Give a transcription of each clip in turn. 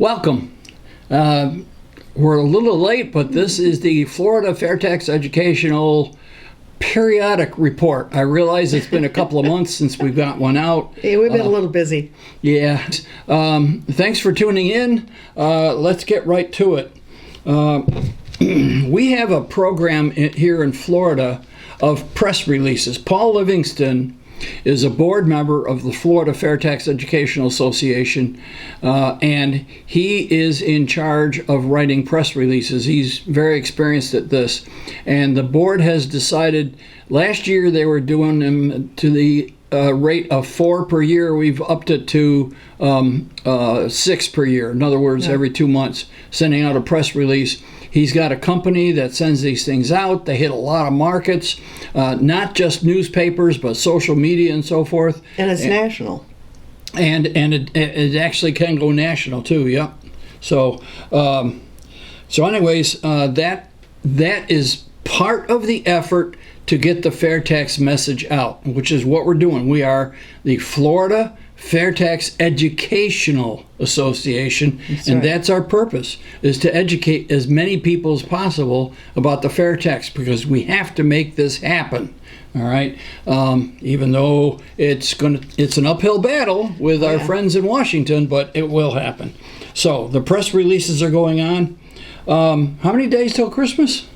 Welcome. We're a little late, but this is the Florida FAIRtax Educational Periodic Report. I realize it's been a couple of months since we've got one out. Yeah, we've been a little busy. Yeah. Thanks for tuning in. Let's get right to it. We have a program here in Florida of press releases. Paul Livingston is a board member of the Florida FAIRtax Educational Association, and he is in charge of writing press releases. He's very experienced at this, and the board has decided, last year they were doing them to the rate of 4 per year. We've upped it to 6 per year. In other words, every 2 months, sending out a press release. He's got a company that sends these things out. They hit a lot of markets, not just newspapers, but social media and so forth. And it's national. And it actually can go national too. Yep. So anyways, that is part of the effort to get the FAIRtax message out, which is what we're doing. We are the Florida FAIRtax Educational Association, that's our purpose, is to educate as many people as possible about the FAIRtax, because we have to make this happen. All right, even though it's an uphill battle with our friends in Washington, but it will happen. So the press releases are going on. How many days till Christmas?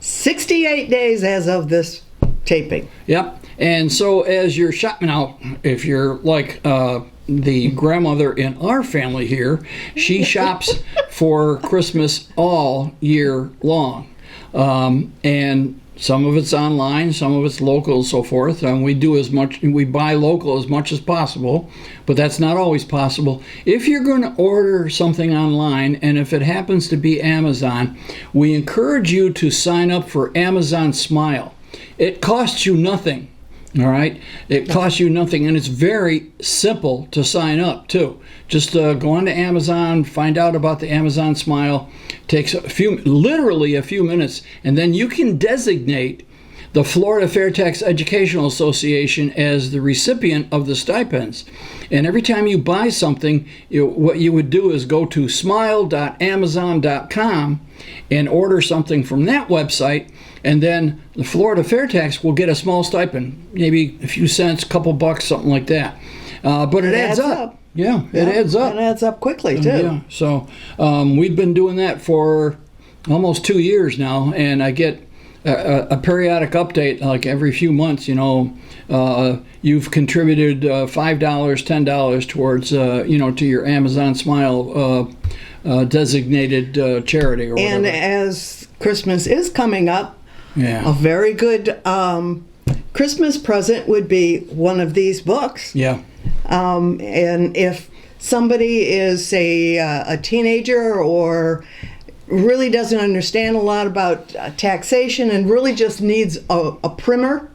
68 days as of this taping. Yep. And so as you're shopping out, if you're like the grandmother in our family here, she shops for Christmas all year long. And some of it's online, some of it's local and so forth. And we buy local as much as possible, but that's not always possible. If you're going to order something online, and if it happens to be Amazon, we encourage you to sign up for Amazon Smile. It costs you nothing. All right, it costs you nothing, and it's very simple to sign up too. Just go on to Amazon, find out about the Amazon Smile. Takes literally a few minutes, and then you can designate the Florida FAIRtax Educational Association as the recipient of the stipends. And every time you buy something, what you would do is go to smile.amazon.com and order something from that website, and then the Florida FAIRtax will get a small stipend, maybe a few cents, a couple bucks, something like that. But it adds up. Yeah, it adds up. It adds up quickly, too. Yeah. So we've been doing that for almost 2 years now, and I get a periodic update like every few months. You've contributed $5, $10 towards to your Amazon Smile designated charity or whatever. And as Christmas is coming up, a very good Christmas present would be one of these books. Yeah. And if somebody is a teenager or really doesn't understand a lot about taxation and really just needs a primer,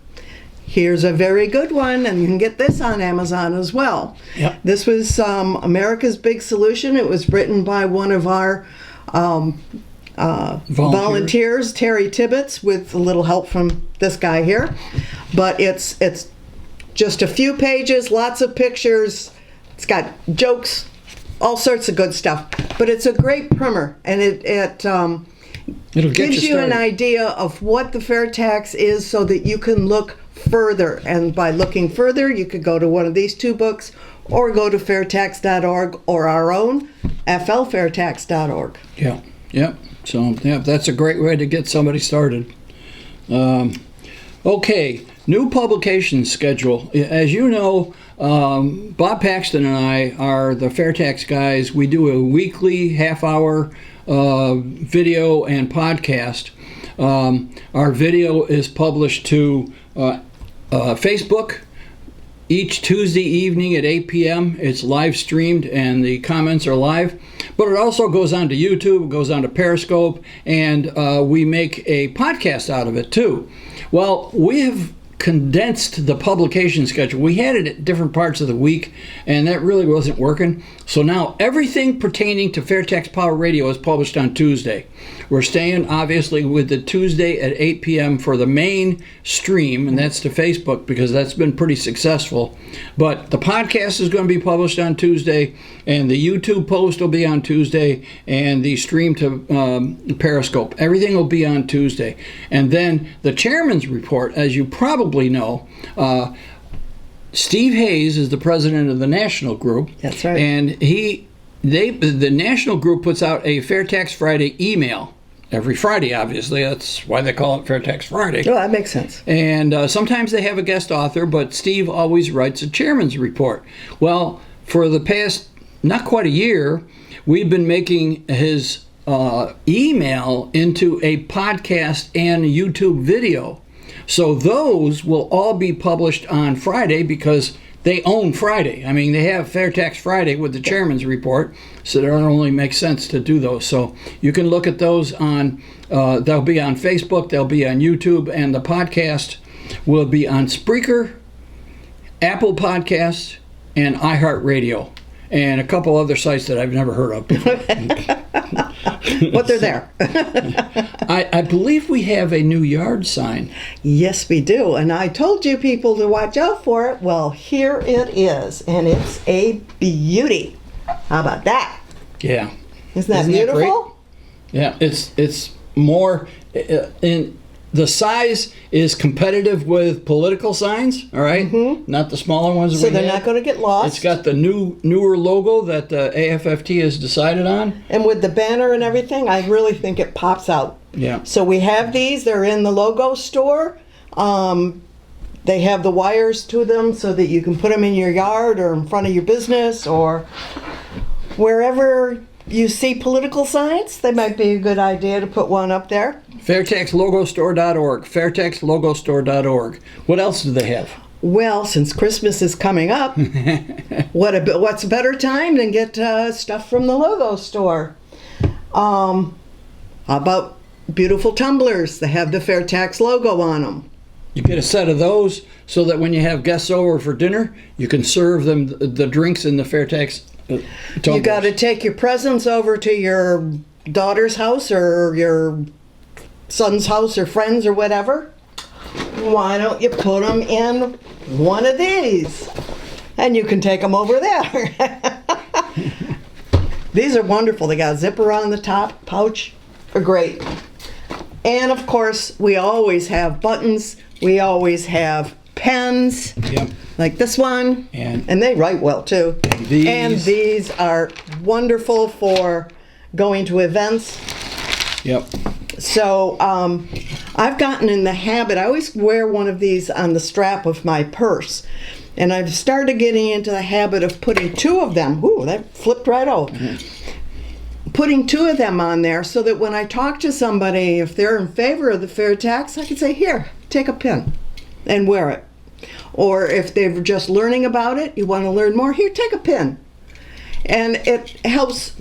here's a very good one, and you can get this on Amazon as well. Yep. This was America's Big Solution. It was written by one of our volunteers, Terry Tibbetts, with a little help from this guy here. But it's just a few pages, lots of pictures. It's got jokes, all sorts of good stuff. But it's a great primer, and it gives you an idea of what the FAIRtax is, so that you can look further. And by looking further, you could go to one of these two books, or go to fairtax.org, or our own flfairtax.org. Yeah. Yep. So that's a great way to get somebody started. Okay, new publication schedule. As you know, Bob Paxton and I are the FAIRtax guys. We do a weekly half-hour video and podcast. Our video is published to Facebook each Tuesday evening at 8 p.m. It's live streamed, and the comments are live. But it also goes on to YouTube, it goes on to Periscope, and we make a podcast out of it too. Well, we have condensed the publication schedule. We had it at different parts of the week, and that really wasn't working. So now everything pertaining to FAIRtax Power Radio is published on Tuesday. We're staying, obviously, with the Tuesday at 8 p.m. for the main stream, and that's to Facebook because that's been pretty successful. But the podcast is going to be published on Tuesday, and the YouTube post will be on Tuesday, and the stream to Periscope. Everything will be on Tuesday. And then the chairman's report, as you probably know, Steve Hayes is the president of the national group. That's right. And the national group puts out a FAIRtax Friday email every Friday, obviously. That's why they call it FAIRtax Friday. Oh, that makes sense. And sometimes they have a guest author, but Steve always writes a chairman's report. Well, for the past, not quite a year, we've been making his email into a podcast and YouTube video. So those will all be published on Friday because they own Friday. I mean, they have FAIRtax Friday with the chairman's report, so it only makes sense to do those. So you can look at those on, they'll be on Facebook, they'll be on YouTube, and the podcast will be on Spreaker, Apple Podcasts, and iHeartRadio, and a couple other sites that I've never heard of before. But they're there. I believe we have a new yard sign. Yes, we do. And I told you people to watch out for it. Well, here it is. And it's a beauty. How about that? Yeah. Isn't that Isn't that beautiful? great? Yeah, it's more in the size is competitive with political signs, all right? Mm-hmm. Not the smaller ones. So they're not going to get lost. It's got the newer logo that the AFFT has decided on. And with the banner and everything, I really think it pops out. Yeah. So we have these. They're in the logo store. They have the wires to them so that you can put them in your yard or in front of your business or wherever you see political signs. They might be a good idea to put one up there. FAIRtaxLogoStore.org. FAIRtaxLogoStore.org. What else do they have? Well, since Christmas is coming up, what's a better time than get stuff from the logo store? How about beautiful tumblers that have the FAIRtax logo on them? You get a set of those so that when you have guests over for dinner, you can serve them the drinks in the FAIRtax tumblers. You got to take your presents over to your daughter's house or your son's house or friends or whatever. Why don't you put them in one of these? And you can take them over there. These are wonderful. They got a zipper on the top, pouch. They're great. And of course, we always have buttons. We always have pens. Yep. Like this one. And they write well too. And these are wonderful for going to events. Yep. So I've gotten in the habit, I always wear one of these on the strap of my purse. And I've started getting into the habit of putting two of them. Ooh, that flipped right out. Mm-hmm. Putting two of them on there so that when I talk to somebody, if they're in favor of the FAIRtax, I can say, here, take a pin and wear it. Or if they're just learning about it, you want to learn more, here, take a pin. And it helps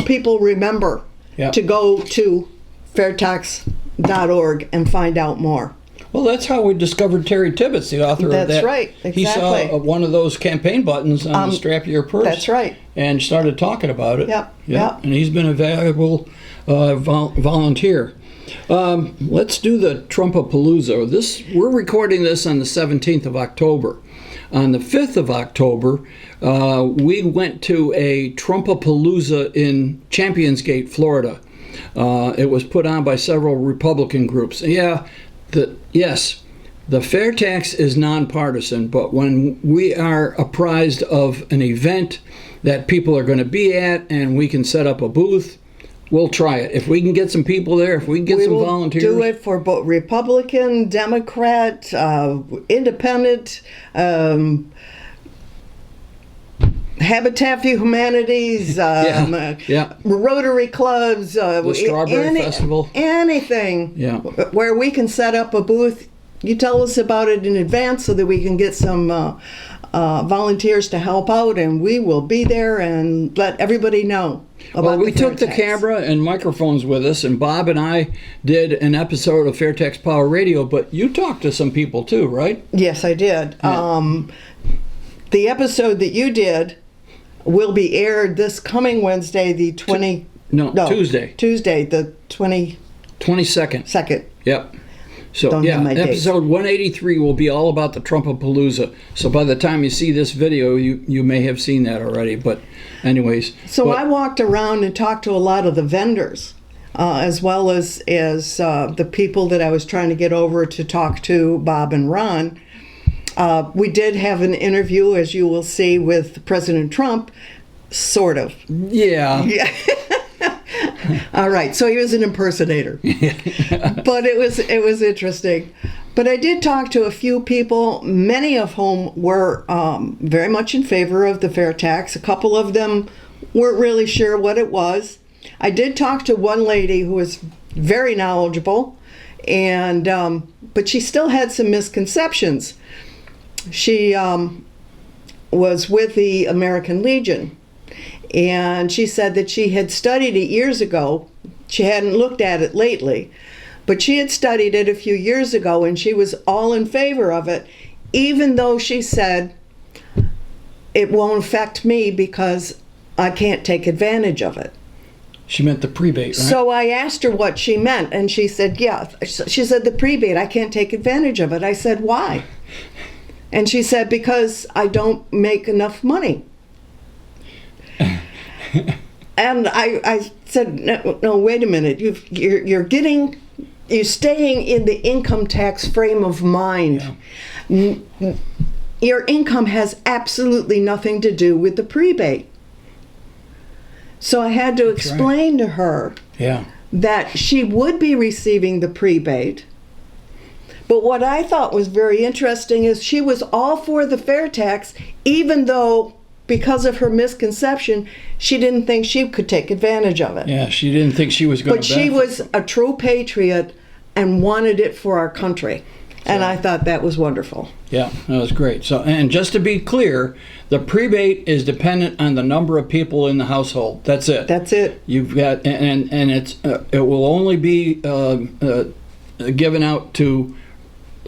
people remember to go to FAIRtax.org and find out more. Well, that's how we discovered Terry Tibbetts, the author of that. That's right, exactly. He saw one of those campaign buttons on the strap of your purse. That's right. And started talking about it. Yep. And he's been a valuable volunteer. Let's do the Trumpapalooza. We're recording this on the 17th of October. On the 5th of October, we went to a Trumpapalooza in Champions Gate, Florida. It was put on by several Republican groups. Yes, the FAIRtax is nonpartisan, but when we are apprised of an event that people are going to be at and we can set up a booth, we'll try it. If we can get some people there, if we can get some volunteers. We will do it for both Republican, Democrat, Independent, Habitat for Humanities, Rotary clubs, the Strawberry Festival, anything where we can set up a booth. You tell us about it in advance so that we can get some volunteers to help out, and we will be there and let everybody know about Well, we the took the FAIRtax. camera and microphones with us, and Bob and I did an episode of FAIRtax Power Radio, but you talked to some people too, right? Yes, I did. The episode that you did will be aired this coming Wednesday, the Tuesday. Tuesday, the 22nd. 22nd. Yep. So, Don't yeah, have my dates. episode 183 will be all about the Trumpapalooza. So by the time you see this video, you may have seen that already. But anyways. So I walked around and talked to a lot of the vendors, as well as the people that I was trying to get over to talk to, Bob and Ron. We did have an interview, as you will see, with President Trump, sort of. Yeah. Yeah. All right, so he was an impersonator. But it was interesting. But I did talk to a few people, many of whom were very much in favor of the FAIRtax. A couple of them weren't really sure what it was. I did talk to one lady who was very knowledgeable, and but she still had some misconceptions. She was with the American Legion, and she said that she had studied it years ago. She hadn't looked at it lately, but she had studied it a few years ago, and she was all in favor of it, even though she said it won't affect me because I can't take advantage of it. She meant the prebate, right? So I asked her what she meant, and she said, yeah. She said, the prebate, I can't take advantage of it. I said, why? And she said, because I don't make enough money. And I said, no, wait a minute. You're staying in the income tax frame of mind. Yeah. Your income has absolutely nothing to do with the prebate. So I had to explain to her that she would be receiving the prebate. But what I thought was very interesting is she was all for the FAIRtax, even though, because of her misconception, she didn't think she could take advantage of it. Yeah, she didn't think she was going to to benefit. But she was a true patriot and wanted it for our country. And I thought that was wonderful. Yeah, that was great. So, and just to be clear, the prebate is dependent on the number of people in the household. That's it. That's it. You've got, and it will only be given out to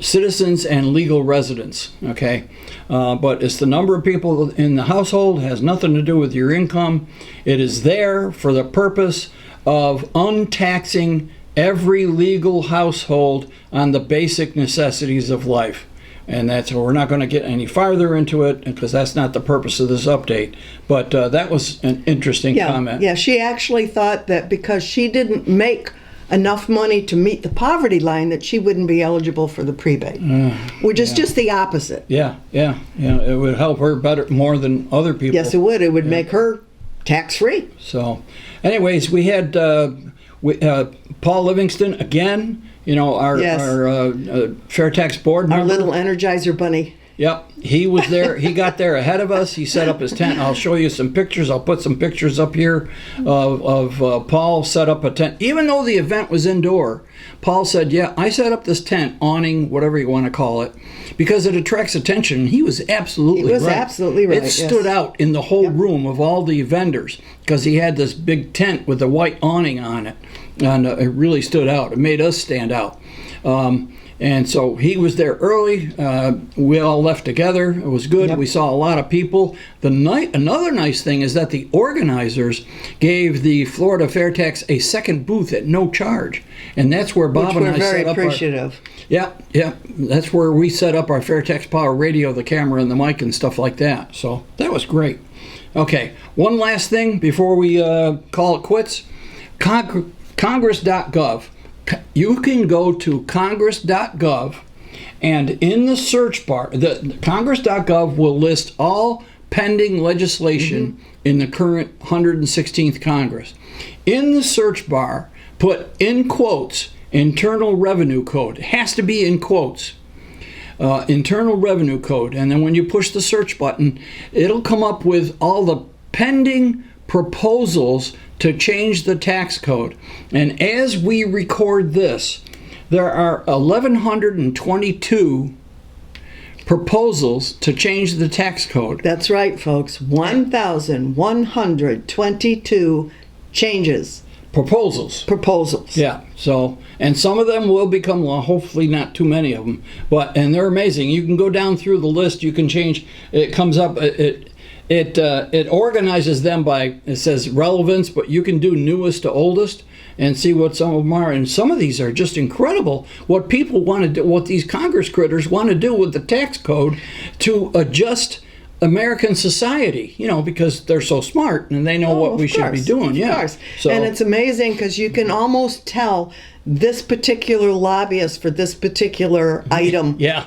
citizens and legal residents. Okay, but it's the number of people in the household. It has nothing to do with your income. It is there for the purpose of untaxing every legal household on the basic necessities of life. And we're not going to get any farther into it because that's not the purpose of this update. But that was an interesting comment. Yeah, she actually thought that because she didn't make enough money to meet the poverty line that she wouldn't be eligible for the prebate, which is just the opposite. Yeah, it would help her more than other people. Yes, it would. It would make her tax-free. So, anyways, we had Paul Livingston again. Our FAIRtax board member. Our little Energizer bunny. Yep, he was there. He got there ahead of us. He set up his tent. I'll show you some pictures. I'll put some pictures up here of Paul set up a tent. Even though the event was indoor, Paul said, yeah, I set up this tent, awning, whatever you want to call it, because it attracts attention. He was absolutely right. He was absolutely right. It stood out in the whole room of all the vendors because he had this big tent with a white awning on it, and it really stood out. It made us stand out. And so he was there early. We all left together. It was good. Yep. We saw a lot of people. Another nice thing is that the organizers gave the Florida FAIRtax a second booth at no charge. And that's where Bob and I set up. Which we're very appreciative. Yeah. That's where we set up our FAIRtax Power Radio, the camera and the mic and stuff like that. So that was great. Okay, one last thing before we call it quits. Congress.gov. You can go to congress.gov, and in the search bar, the congress.gov will list all pending legislation in the current 116th Congress. In the search bar, put in quotes, Internal Revenue Code. It has to be in quotes. Internal Revenue Code. And then when you push the search button, it'll come up with all the pending proposals to change the tax code. And as we record this, there are 1,122 proposals to change the tax code. That's right, folks. 1,122 changes. Proposals. Yeah. So, and some of them will become law. Hopefully, not too many of them. And they're amazing. You can go down through the list. You can change. It comes up. It organizes them by, it says relevance, but you can do newest to oldest and see what some of them are. And some of these are just incredible. What people want to do, what these Congress critters want to do with the tax code to adjust American society, because they're so smart and they know what we should be doing. Of Yeah. course. So, and it's amazing because you can almost tell this particular lobbyist for this particular item yeah.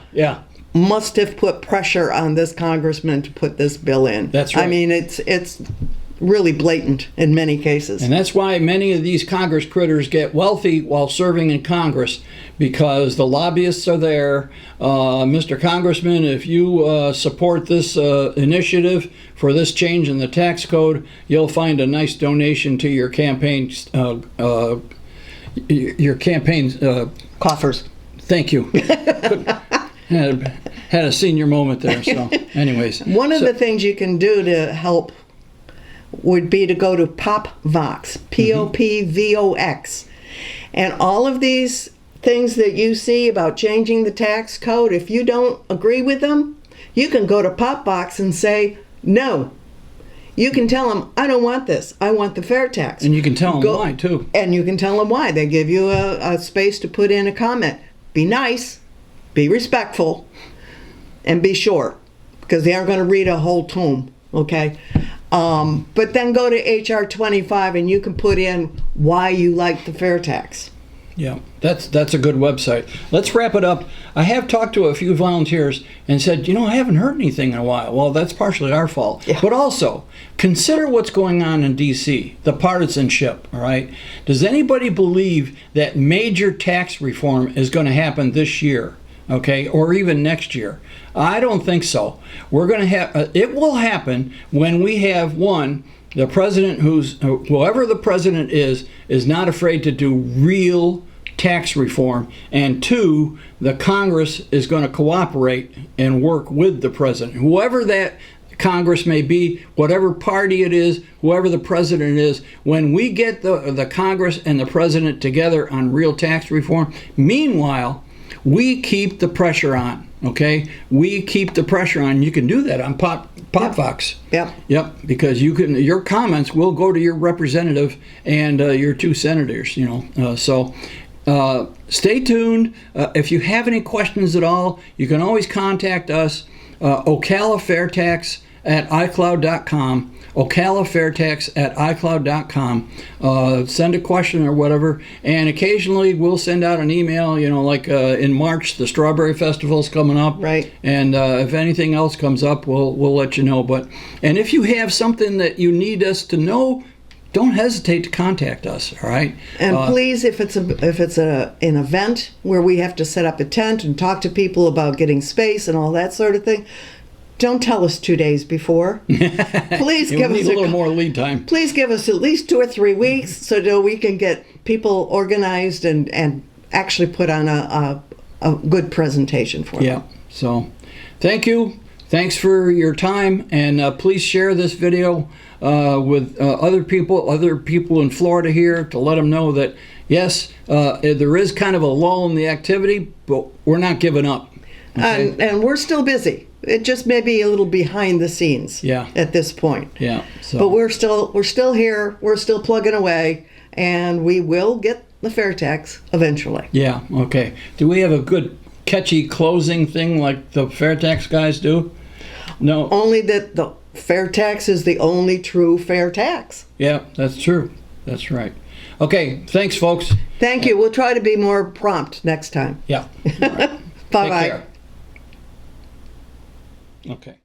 must have put pressure on this congressman to put this bill in. That's right. I mean, it's really blatant in many cases. And that's why many of these Congress critters get wealthy while serving in Congress, because the lobbyists are there. Mr. Congressman, if you support this initiative for this change in the tax code, you'll find a nice donation to your campaign. Coffers. Thank you. Had a senior moment there. So, anyways, one of the things you can do to help would be to go to PopVox, POPVOX, and all of these things that you see about changing the tax code, if you don't agree with them, you can go to PopVox and say no. You can tell them, I don't want this. I want the FAIRtax. And you can tell them why, too. And you can tell them why. They give you a space to put in a comment. Be nice, be respectful, and be short, because they aren't going to read a whole tome, okay? But then go to HR 25 and you can put in why you like the FAIRtax. Yeah, that's a good website. Let's wrap it up. I have talked to a few volunteers and said, I haven't heard anything in a while. Well, that's partially our fault. Yeah. But also, consider what's going on in D.C., the partisanship, all right? Does anybody believe that major tax reform is going to happen this year, okay, or even next year? I don't think so. We're going to have, it will happen when we have, one, the president whoever the president is not afraid to do real tax reform, and two, the Congress is going to cooperate and work with the president. Whoever that Congress may be, whatever party it is, whoever the president is, when we get the Congress and the president together on real tax reform, meanwhile, we keep the pressure on, okay? We keep the pressure on. You can do that on PopVox. Yep. Because your comments will go to your representative and your two senators, So stay tuned. If you have any questions at all, you can always contact us, FAIRtax@iCloud.com. FAIRtax@iCloud.com. Send a question or whatever, and occasionally we'll send out an email. Like in March, the Strawberry Festival's coming up, right? And if anything else comes up, we'll let you know. And if you have something that you need us to know, don't hesitate to contact us. All right. And please, if it's an event where we have to set up a tent and talk to people about getting space and all that sort of thing, don't tell us 2 days before. Please give us a little more lead time. Please give us at least 2 or 3 weeks so that we can get people organized and actually put on a good presentation for them. Yeah. So, thank you. Thanks for your time, and please share this video with other people in Florida here, to let them know that yes, there is kind of a lull in the activity, but we're not giving up. Okay? And we're still busy. It just may be a little behind the scenes at this point. Yeah. So. But we're still here. We're still plugging away, and we will get the FAIRtax eventually. Yeah. Okay. Do we have a good catchy closing thing like the FAIRtax guys do? No. Only that the FAIRtax is the only true fair tax. Yeah, that's true. That's right. Okay. Thanks, folks. Thank you. We'll try to be more prompt next time. Yeah. All right. Bye-bye. Take care. Okay.